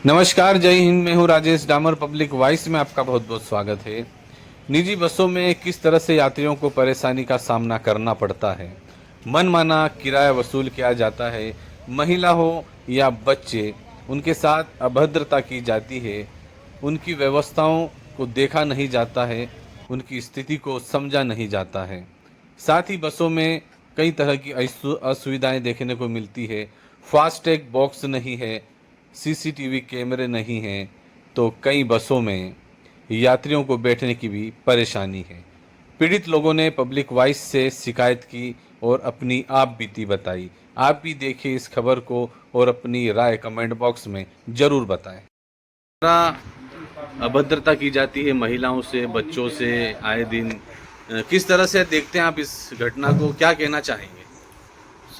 नमस्कार, जय हिंद। मैं हूं राजेश डामर। पब्लिक वॉइस में आपका बहुत बहुत स्वागत है। निजी बसों में किस तरह से यात्रियों को परेशानी का सामना करना पड़ता है। मनमाना किराया वसूल किया जाता है। महिला हो या बच्चे, उनके साथ अभद्रता की जाती है। उनकी व्यवस्थाओं को देखा नहीं जाता है, उनकी स्थिति को समझा नहीं जाता है। साथ ही बसों में कई तरह की असुविधाएं देखने को मिलती है। फास्टैग बॉक्स नहीं है, सीसीटीवी कैमरे नहीं हैं, तो कई बसों में यात्रियों को बैठने की भी परेशानी है। पीड़ित लोगों ने पब्लिक वॉइस से शिकायत की और अपनी आप बीती बताई। आप भी देखिए इस खबर को और अपनी राय कमेंट बॉक्स में जरूर बताएं। अभद्रता की जाती है महिलाओं से, बच्चों से आए दिन। किस तरह से देखते हैं आप इस घटना को, क्या कहना चाहेंगे?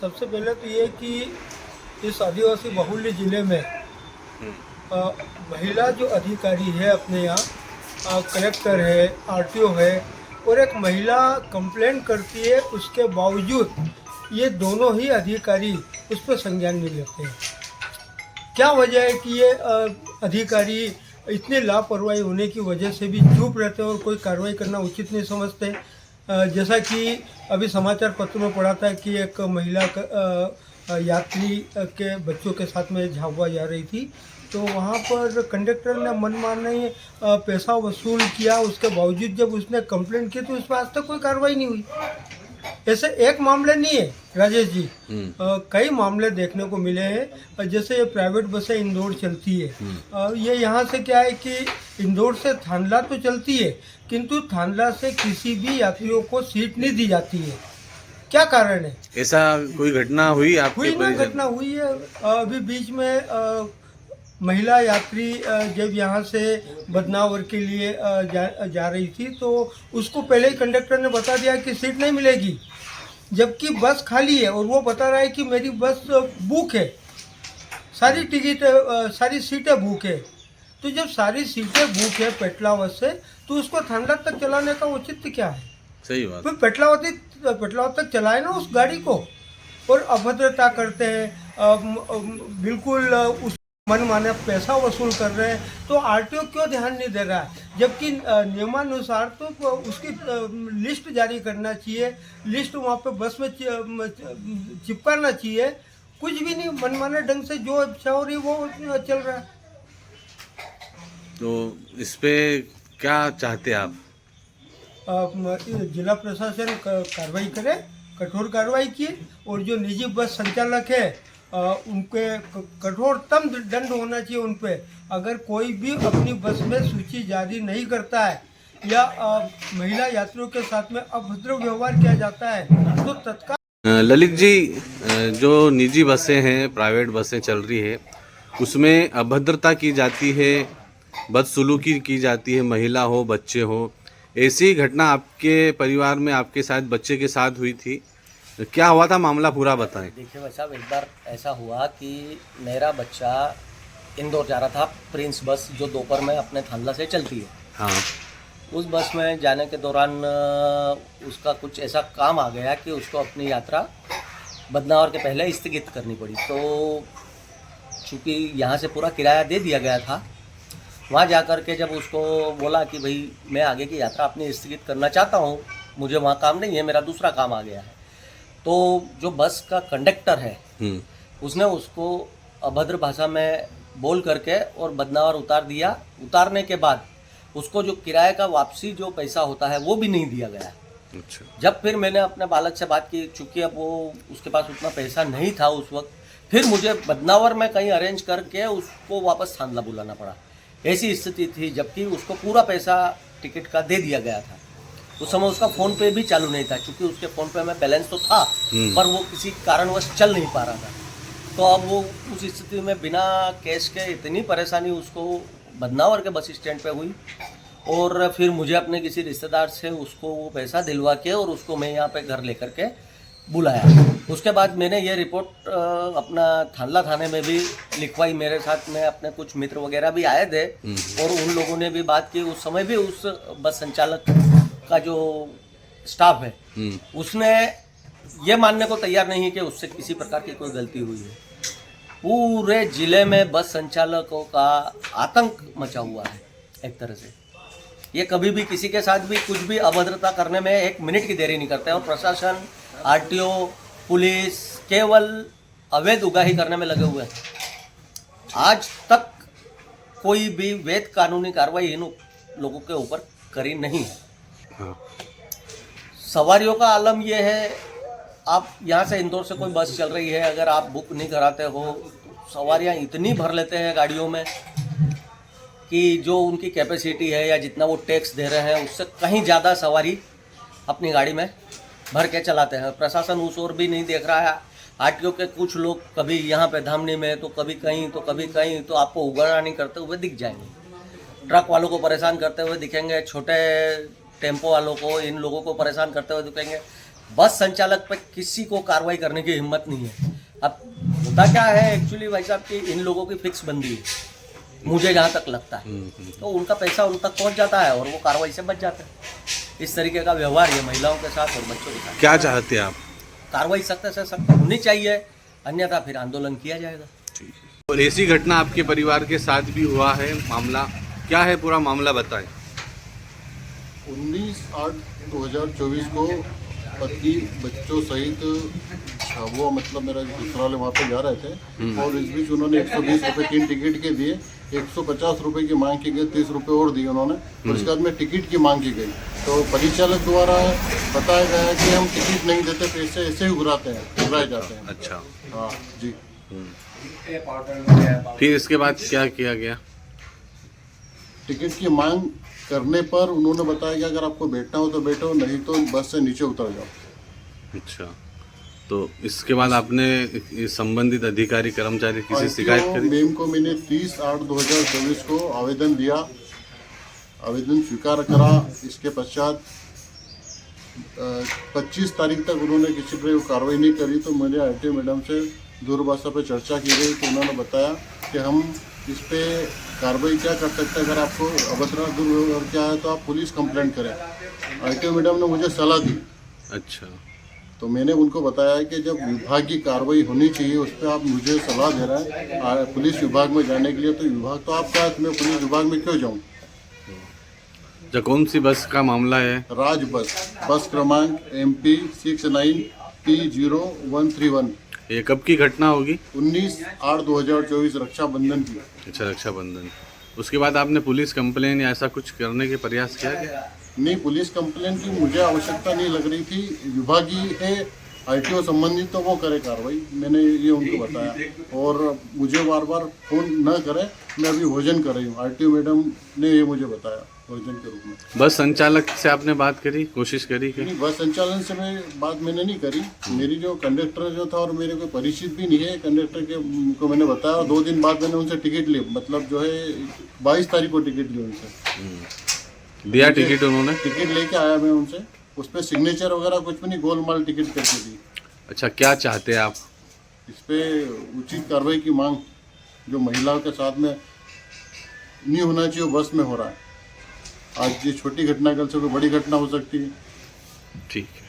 सबसे पहले तो ये कि इस आदिवासी बहुल्य जिले में अ, महिला जो अधिकारी है अपने यहाँ कलेक्टर है, आरटीओ है, और एक महिला कंप्लेंट करती है, उसके बावजूद ये दोनों ही अधिकारी उस पर संज्ञान नहीं लेते हैं। क्या वजह है कि ये अधिकारी इतने लापरवाही होने की वजह से भी चुप रहते हैं और कोई कार्रवाई करना उचित नहीं समझते। जैसा कि अभी समाचार पत्र में पढ़ा था कि एक महिला यात्री के बच्चों के साथ में झाबुआ जा रही थी, तो वहाँ पर कंडक्टर ने मनमाने पैसा वसूल किया। उसके बावजूद जब उसने कंप्लेंट की तो उस पर आज तक कोई कार्रवाई नहीं हुई। ऐसे एक मामले नहीं है राजेश जी, कई मामले देखने को मिले हैं। जैसे ये प्राइवेट बसें इंदौर चलती है, ये यहाँ से क्या है कि इंदौर से थांदला तो चलती है, किंतु थांदला से किसी भी यात्रियों को सीट नहीं दी जाती है। क्या कारण है? ऐसा कोई घटना हुई आपके हुई ना, घटना हुई है। अभी बीच में महिला यात्री जब यहाँ से बदनावर के लिए जा रही थी, तो उसको पहले ही कंडक्टर ने बता दिया कि सीट नहीं मिलेगी, जबकि बस खाली है और वो बता रहा है कि मेरी बस बुक है, सारी टिकट सारी सीटें बुक है। तो जब सारी सीटें बुक है पेटलावत से, तो उसको थांडा तक चलाने का औचित्य क्या है? सही बात। फिर पेटलावत तक चलाए ना उस गाड़ी को। और अभद्रता करते हैं, बिल्कुल उस मनमाने पैसा वसूल कर रहे हैं। तो आरटीओ क्यों ध्यान नहीं दे रहा है? जबकि नियमानुसार तो उसकी लिस्ट जारी करना चाहिए, लिस्ट वहाँ पे बस में चिपकाना चाहिए। कुछ भी नहीं, मनमाने ढंग से जो इच्छा हो रही वो चल रहा है। तो इस पे क्या चाहते हैं आप? जिला प्रशासन कार्रवाई करे, कठोर कार्रवाई किए, और जो निजी बस संचालक है उनके कठोरतम दंड होना चाहिए उन पे। अगर कोई भी अपनी बस में सूची जारी नहीं करता है या महिला यात्रियों के साथ में अभद्र व्यवहार किया जाता है तो तत्काल। ललित जी, जो निजी बसें हैं, प्राइवेट बसें चल रही है, उसमें अभद्रता की जाती है, बदसलूकी की जाती है, महिला हो बच्चे हो। ऐसी घटना आपके परिवार में आपके साथ बच्चे के साथ हुई थी, क्या हुआ था? मामला पूरा बताएं। देखिए भाई साहब, एक बार ऐसा हुआ कि मेरा बच्चा इंदौर जा रहा था, प्रिंस बस जो दोपहर में अपने थांदला से चलती है। हाँ। उस बस में जाने के दौरान उसका कुछ ऐसा काम आ गया कि उसको अपनी यात्रा बदनावर के पहले स्थगित करनी पड़ी। तो चूँकि यहाँ से पूरा किराया दे दिया गया था, वहाँ जा कर के जब उसको बोला कि भाई मैं आगे की यात्रा अपनी स्थगित करना चाहता हूँ, मुझे वहाँ काम नहीं है, मेरा दूसरा काम आ गया है, तो जो बस का कंडक्टर है उसने उसको अभद्र भाषा में बोल करके और बदनावर उतार दिया। उतारने के बाद उसको जो किराए का वापसी जो पैसा होता है वो भी नहीं दिया गया। अच्छा। जब फिर मैंने अपने बालक से बात की, चूँकि अब वो उसके पास उतना पैसा नहीं था उस वक्त, फिर मुझे बदनावर में कहीं अरेंज करके उसको वापस थांदला बुलाना पड़ा। ऐसी स्थिति थी, जबकि उसको पूरा पैसा टिकट का दे दिया गया था। उस समय उसका फ़ोन पे भी चालू नहीं था, क्योंकि उसके फ़ोन पे में बैलेंस तो था पर वो किसी कारणवश चल नहीं पा रहा था। तो अब वो उस स्थिति में बिना कैश के इतनी परेशानी उसको बदनावर के बस स्टैंड पे हुई, और फिर मुझे अपने किसी रिश्तेदार से उसको वो पैसा दिलवा के और उसको मैं यहाँ पे घर लेकर के बुलाया। उसके बाद मैंने ये रिपोर्ट अपना थांदला थाने में भी लिखवाई। मेरे साथ में अपने कुछ मित्र वगैरह भी आए थे और उन लोगों ने भी बात की। उस समय भी उस बस संचालक का जो स्टाफ है उसने ये मानने को तैयार नहीं कि उससे किसी प्रकार की कोई गलती हुई है। पूरे जिले में बस संचालकों का आतंक मचा हुआ है एक तरह से। ये कभी भी किसी के साथ भी कुछ भी अभद्रता करने में एक मिनट की देरी नहीं करते हैं और प्रशासन, आरटीओ, पुलिस केवल अवैध उगाही करने में लगे हुए हैं। आज तक कोई भी वैध कानूनी कार्रवाई इन लोगों के ऊपर करी नहीं है। हाँ। सवारियों का आलम यह है, आप यहाँ से इंदौर से कोई बस चल रही है, अगर आप बुक नहीं कराते हो, सवारियाँ इतनी भर लेते हैं गाड़ियों में कि जो उनकी कैपेसिटी है या जितना वो टैक्स दे रहे हैं उससे कहीं ज़्यादा सवारी अपनी गाड़ी में भर के चलाते हैं। प्रशासन उस ओर भी नहीं देख रहा है। आरटीओ के कुछ लोग कभी यहाँ पे धामनी में तो कभी कहीं तो आपको उगानी करते हुए दिख जाएंगे। ट्रक वालों को परेशान करते हुए दिखेंगे, छोटे टेम्पो वालों को, इन लोगों को परेशान करते हुए दिखेंगे। बस संचालक पे किसी को कार्रवाई करने की हिम्मत नहीं है। अब होता क्या है एक्चुअली भाई साहब कि इन लोगों की फिक्स बंदी है, मुझे जहाँ तक लगता है, तो उनका पैसा उन तक पहुँच जाता है और वो कार्रवाई से बच जाते हैं। इस तरीके का व्यवहार है महिलाओं के साथ और बच्चों के साथ। क्या चाहते हैं आप? कार्रवाई सख्त से सख्त होनी चाहिए, अन्यथा फिर आंदोलन किया जाएगा। और ऐसी घटना आपके परिवार के साथ भी हुआ है, मामला क्या है, पूरा मामला बताएं। 19/8/2024 को पति बच्चों सहित झाबुआ, मतलब मेरा दूसरा वाले वहाँ पे जा रहे थे और इस बीच उन्होंने 120 रुपये 3 टिकट के दिए, 150 रुपये की मांग की गई, 30 रुपये और दिए उन्होंने। और इसके बाद में टिकट की मांग की गई तो परिचालक द्वारा बताया गया कि हम टिकट नहीं देते, पैसे ऐसे ही उड़ाए जाते हैं। अच्छा। हाँ जी। फिर इसके बाद क्या किया गया? टिकट की मांग करने पर उन्होंने बताया कि अगर आपको बैठना हो तो बैठो, नहीं तो बस से नीचे उतर जाओ। अच्छा, तो इसके बाद आपने संबंधित अधिकारी कर्मचारी किसी शिकायत करी? मैम को मैंने 30/8/2024 को आवेदन दिया, आवेदन स्वीकार करा। इसके पश्चात 25 तारीख तक उन्होंने किसी पर कार्रवाई नहीं करी तो मैंने आरटीओ मैडम से दूरभाषा पर चर्चा की गई तो उन्होंने बताया कि हम इस पे कार्रवाई क्या कर सकते हैं, अगर आपको अभद्र दुर्व्यवहार क्या है तो आप पुलिस कंप्लेंट करें। आरटीओ मैडम ने मुझे सलाह दी। अच्छा, तो मैंने उनको बताया कि जब विभाग की कार्रवाई होनी चाहिए उस पर आप मुझे सलाह दे रहे हैं पुलिस विभाग में जाने के लिए, तो विभाग तो आपका है, मैं पुलिस विभाग में क्यों जाऊँ? जो कौन सी बस का मामला है? राज बस क्रमांक MP 69P0131। ये कब की घटना होगी? 19/8/2024 रक्षाबंधन की। अच्छा, रक्षाबंधन। उसके बाद आपने पुलिस कंप्लेन या ऐसा कुछ करने के प्रयास किया क्या? नहीं, पुलिस कंप्लेन की मुझे आवश्यकता नहीं लग रही थी, विभागीय है आरटीओ संबंधित तो वो करे कार्रवाई, मैंने ये उनको बताया। और मुझे बार बार फोन न करे, मैं अभी भोजन कर रही हूँ, आरटीओ मैडम ने ये मुझे बताया भोजन के रूप में। बस संचालक से आपने बात करी, कोशिश करी कि? नहीं, बस संचालन से मैं बात मैंने नहीं करी। मेरी जो कंडक्टर जो था और मेरे को परिचित भी नहीं है कंडक्टर के को मैंने बताया और 2 दिन बाद मैंने उनसे टिकट ली, मतलब जो है 22 तारीख को टिकट ली उनसे। दिया टिकट उन्होंने? टिकट लेके आया मैं उनसे, उस पर सिग्नेचर वगैरह कुछ भी नहीं, गोलमाल टिकट करके दी। अच्छा, क्या चाहते हैं आप? इस पे उचित कार्रवाई की मांग, जो महिलाओं के साथ में नहीं होना चाहिए बस में हो रहा है। आज ये छोटी घटना कल से कोई बड़ी घटना हो सकती है। ठीक है।